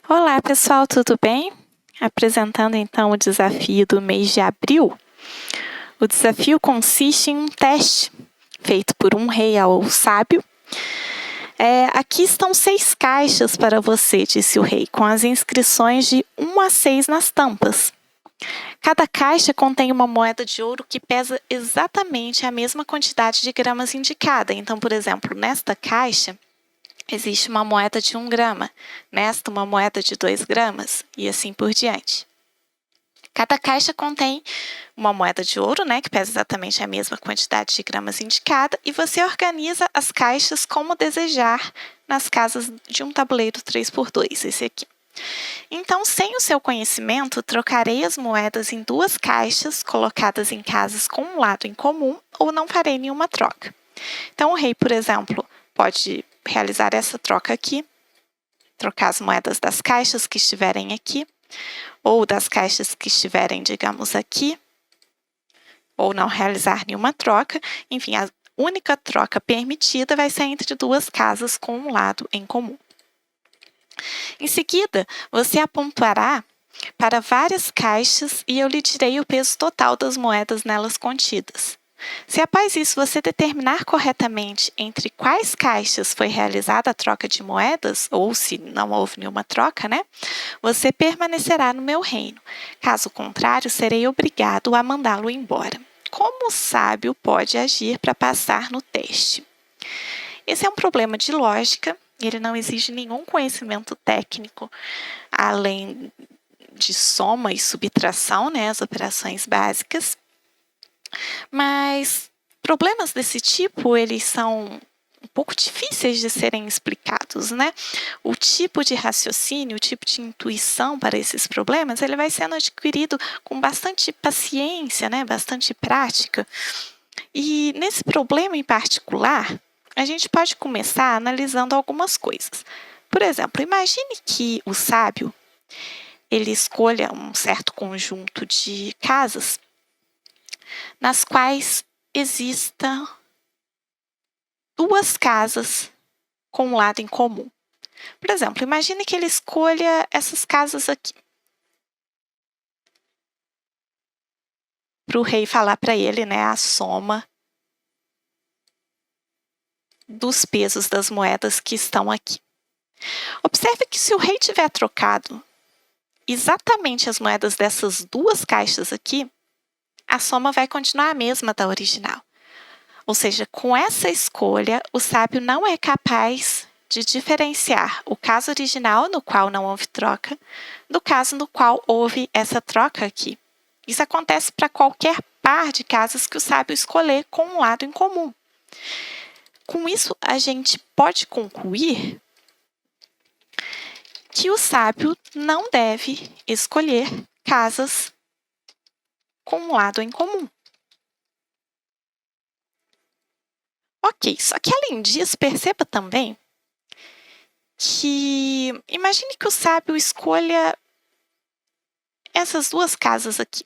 Olá, pessoal, tudo bem? Apresentando então o desafio do mês de abril. O desafio consiste em um teste feito por um rei ao sábio. Aqui estão 6 caixas para você, disse o rei, com as inscrições de 1 a 6 nas tampas. Cada caixa contém uma moeda de ouro que pesa exatamente a mesma quantidade de gramas indicada. Então, por exemplo, nesta caixa existe uma moeda de 1 grama, nesta uma moeda de 2 gramas e assim por diante. Cada caixa contém uma moeda de ouro, que pesa exatamente a mesma quantidade de gramas indicada, e você organiza as caixas como desejar nas casas de um tabuleiro 3x2, esse aqui. Então, sem o seu conhecimento, trocarei as moedas em 2 caixas colocadas em casas com um lado em comum ou não farei nenhuma troca. Então, o rei, por exemplo, pode realizar essa troca aqui, trocar as moedas das caixas que estiverem aqui, ou das caixas que estiverem, digamos, aqui, ou não realizar nenhuma troca. Enfim, a única troca permitida vai ser entre 2 casas com um lado em comum. Em seguida, você apontará para várias caixas e eu lhe direi o peso total das moedas nelas contidas. Se após isso você determinar corretamente entre quais caixas foi realizada a troca de moedas, ou se não houve nenhuma troca, você permanecerá no meu reino. Caso contrário, serei obrigado a mandá-lo embora. Como o sábio pode agir para passar no teste? Esse é um problema de lógica, ele não exige nenhum conhecimento técnico, além de soma e subtração, as operações básicas. Mas problemas desse tipo, eles são um pouco difíceis de serem explicados, O tipo de raciocínio, o tipo de intuição para esses problemas, ele vai sendo adquirido com bastante paciência, bastante prática. E nesse problema em particular, a gente pode começar analisando algumas coisas. Por exemplo, imagine que o sábio, ele escolha um certo conjunto de casas nas quais existam 2 casas com um lado em comum. Por exemplo, imagine que ele escolha essas casas aqui. Para o rei falar para ele, a soma dos pesos das moedas que estão aqui. Observe que se o rei tiver trocado exatamente as moedas dessas 2 caixas aqui, a soma vai continuar a mesma da original. Ou seja, com essa escolha, o sábio não é capaz de diferenciar o caso original, no qual não houve troca, do caso no qual houve essa troca aqui. Isso acontece para qualquer par de casas que o sábio escolher com um lado em comum. Com isso, a gente pode concluir que o sábio não deve escolher casas com um lado em comum. Ok, só que além disso, perceba também que imagine que o sábio escolha essas 2 casas aqui,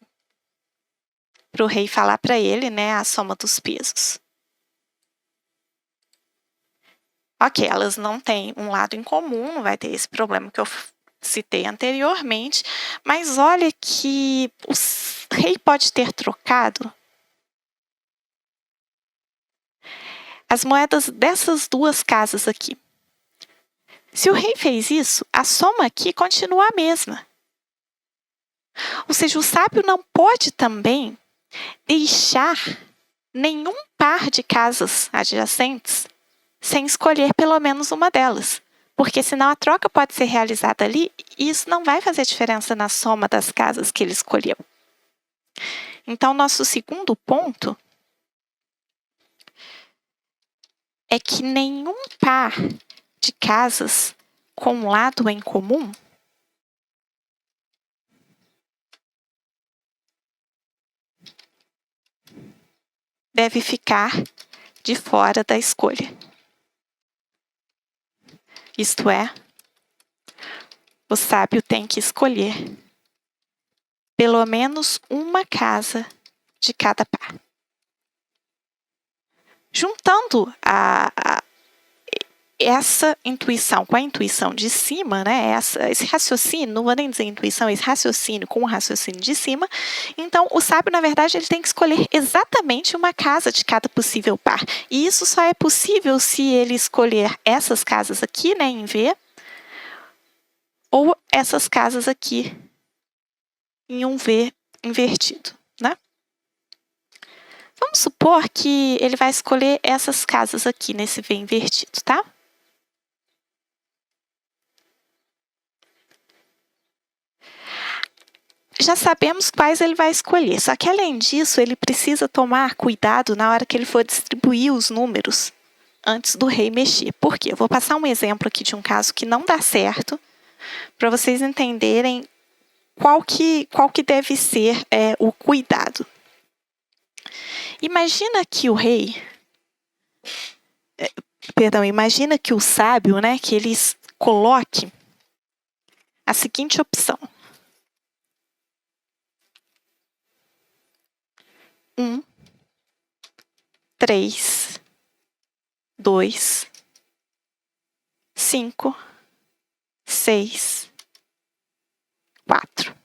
para o rei falar para ele, a soma dos pesos. Ok, elas não têm um lado em comum, não vai ter esse problema que eu citei anteriormente, mas olha que o rei pode ter trocado as moedas dessas 2 casas aqui. Se o rei fez isso, a soma aqui continua a mesma. Ou seja, o sábio não pode também deixar nenhum par de casas adjacentes sem escolher pelo menos uma delas, porque senão a troca pode ser realizada ali e isso não vai fazer diferença na soma das casas que ele escolheu. Então, nosso segundo ponto é que nenhum par de casas com um lado em comum deve ficar de fora da escolha. Isto é, o sábio tem que escolher pelo menos uma casa de cada par. Juntando essa intuição com a intuição de cima, né? Esse raciocínio, não vou nem dizer intuição, esse raciocínio com o raciocínio de cima. Então, o sábio, na verdade, ele tem que escolher exatamente uma casa de cada possível par. E isso só é possível se ele escolher essas casas aqui, né, em V, ou essas casas aqui em um V invertido, né? Vamos supor que ele vai escolher essas casas aqui nesse V invertido, tá? Já sabemos quais ele vai escolher, só que além disso, ele precisa tomar cuidado na hora que ele for distribuir os números antes do rei mexer. Por quê? Eu vou passar um exemplo aqui de um caso que não dá certo, para vocês entenderem qual que deve ser o cuidado. Imagina que o rei, imagina que o sábio, né, que ele coloque a seguinte opção. 1, 3, 2, 5, 6, 4.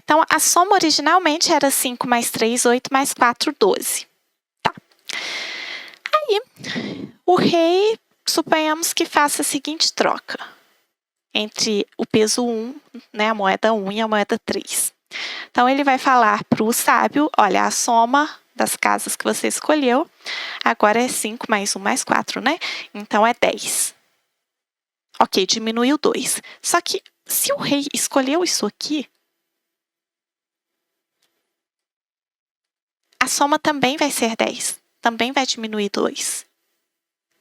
Então, a soma originalmente era 5 mais 3, 8 mais 4, 12. Tá. Aí, o rei, suponhamos que faça a seguinte troca entre o peso 1, né, a moeda 1 e a moeda 3. Então, ele vai falar para o sábio, olha, a soma das casas que você escolheu agora é 5 mais 1 mais 4, né? Então, é 10. Ok, diminuiu 2. Só que, se o rei escolheu isso aqui, a soma também vai ser 10. Também vai diminuir 2.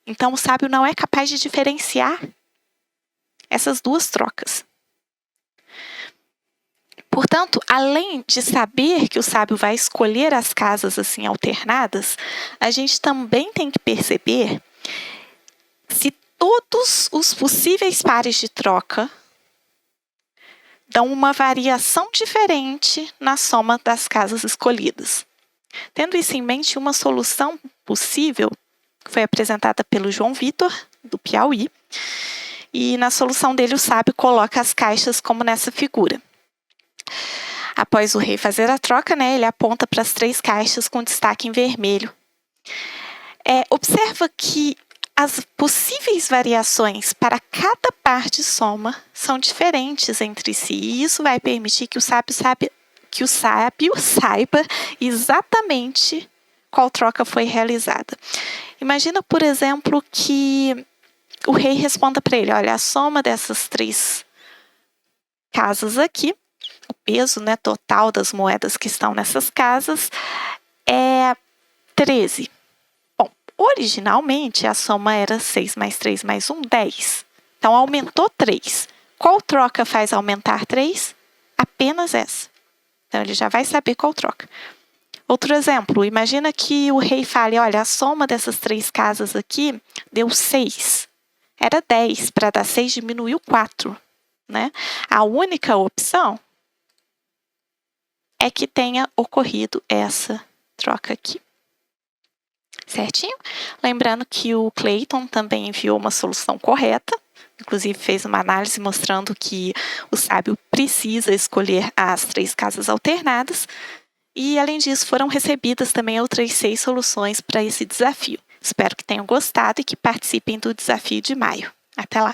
Então, o sábio não é capaz de diferenciar essas duas trocas. Portanto, além de saber que o sábio vai escolher as casas assim alternadas, a gente também tem que perceber se todos os possíveis pares de troca dão uma variação diferente na soma das casas escolhidas. Tendo isso em mente, uma solução possível foi apresentada pelo João Vitor, do Piauí, e na solução dele o sábio coloca as caixas como nessa figura. Após o rei fazer a troca, né, ele aponta para as 3 caixas com destaque em vermelho. Observa que as possíveis variações para cada par de soma são diferentes entre si, e isso vai permitir que o sábio saiba exatamente qual troca foi realizada. Imagina, por exemplo, que o rei responda para ele, olha, a soma dessas 3 casas aqui, o peso, né, total das moedas que estão nessas casas é 13. Bom, originalmente a soma era 6 mais 3 mais 1, 10. Então, aumentou 3. Qual troca faz aumentar 3? Apenas essa. Então, ele já vai saber qual troca. Outro exemplo, imagina que o rei fale, olha, a soma dessas 3 casas aqui deu 6. Era 10, para dar 6 diminuiu 4. Né? A única opção é que tenha ocorrido essa troca aqui. Certinho? Lembrando que o Clayton também enviou uma solução correta, inclusive fez uma análise mostrando que o sábio precisa escolher as 3 casas alternadas, e além disso foram recebidas também outras 6 soluções para esse desafio. Espero que tenham gostado e que participem do desafio de maio. Até lá!